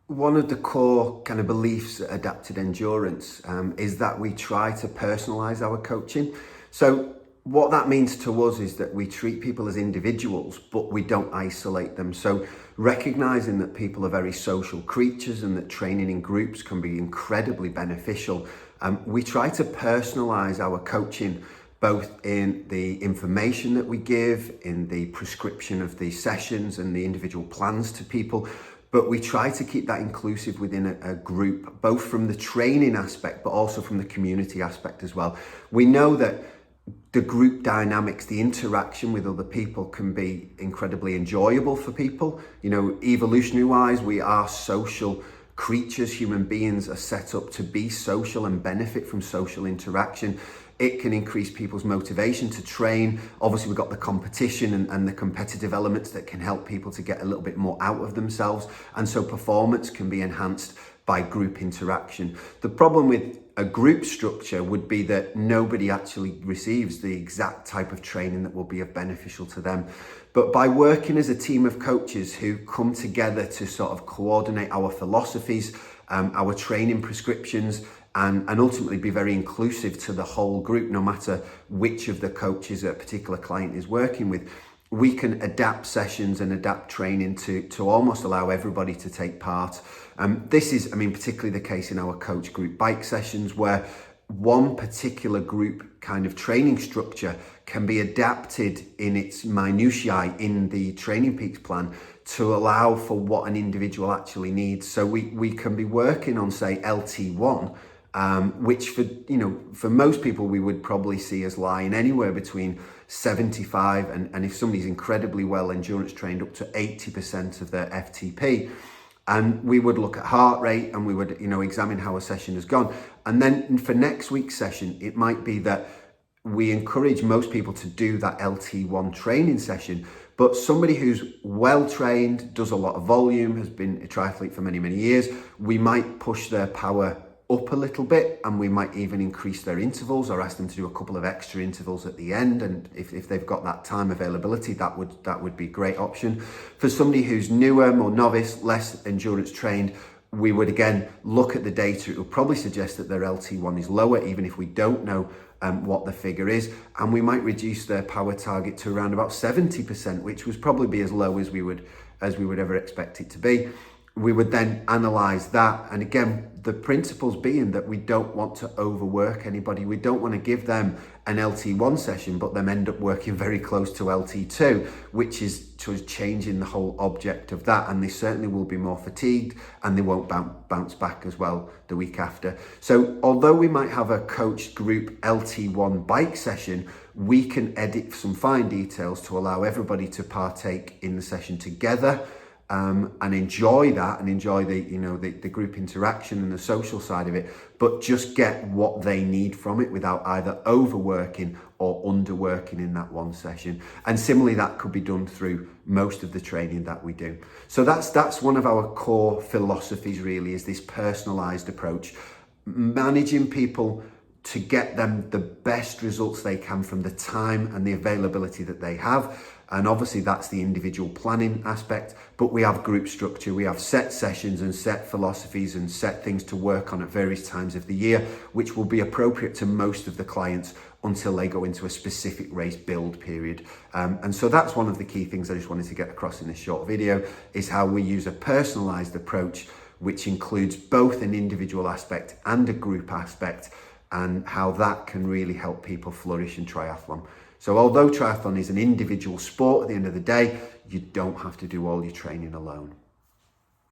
One of the core kind of beliefs at Adapted Endurance is that we try to personalize our coaching. So what that means to us is that we treat people as individuals, but we don't isolate them. So recognizing that people are very social creatures and that training in groups can be incredibly beneficial, we try to personalize our coaching, both in the information that we give, in the prescription of the sessions and the individual plans to people. But we try to keep that inclusive within a group, both from the training aspect, but also from the community aspect as well. We know that the group dynamics, the interaction with other people can be incredibly enjoyable for people. You know, evolutionary wise, we are social creatures. Human beings are set up to be social and benefit from social interaction. It can increase people's motivation to train. Obviously, we've got the competition and the competitive elements that can help people to get a little bit more out of themselves. And so performance can be enhanced by group interaction. The problem with a group structure would be that nobody actually receives the exact type of training that will be beneficial to them. But by working as a team of coaches who come together to sort of coordinate our philosophies, our training prescriptions, and ultimately be very inclusive to the whole group, no matter which of the coaches a particular client is working with, we can adapt sessions and adapt training to almost allow everybody to take part. This is, particularly the case in our coach group bike sessions, where one particular group kind of training structure can be adapted in its minutiae in the Training Peaks plan to allow for what an individual actually needs. So we can be working on, say, LT1, which for most people we would probably see as lying anywhere between 75 and if somebody's incredibly well endurance trained, up to 80% of their FTP. And we would look at heart rate and we would examine how a session has gone. And then for next week's session, it might be that we encourage most people to do that LT1 training session, but somebody who's well trained, does a lot of volume, has been a triathlete for many, many years, we might push their power up a little bit, and we might even increase their intervals or ask them to do a couple of extra intervals at the end. And if they've got that time availability, that would be a great option. For somebody who's newer, more novice, less endurance trained, we would again look at the data. It would probably suggest that their LT1 is lower, even if we don't know what the figure is, and we might reduce their power target to around about 70%, which would probably be as low as we would ever expect it to be. We would then analyze that, and again, the principles being that we don't want to overwork anybody. We don't want to give them an LT1 session but them end up working very close to LT2, which is changing the whole object of that, and they certainly will be more fatigued and they won't bounce back as well the week after. So although we might have a coached group LT1 bike session, we can edit some fine details to allow everybody to partake in the session together, and enjoy that, and enjoy the group interaction and the social side of it, but just get what they need from it without either overworking or underworking in that one session. And similarly, that could be done through most of the training that we do. So that's one of our core philosophies, really, is this personalized approach, managing people to get them the best results they can from the time and the availability that they have. And obviously that's the individual planning aspect, but we have group structure, we have set sessions and set philosophies and set things to work on at various times of the year, which will be appropriate to most of the clients until they go into a specific race build period. And so that's one of the key things I just wanted to get across in this short video, is how we use a personalized approach, which includes both an individual aspect and a group aspect, and how that can really help people flourish in triathlon. So although triathlon is an individual sport, at the end of the day, you don't have to do all your training alone.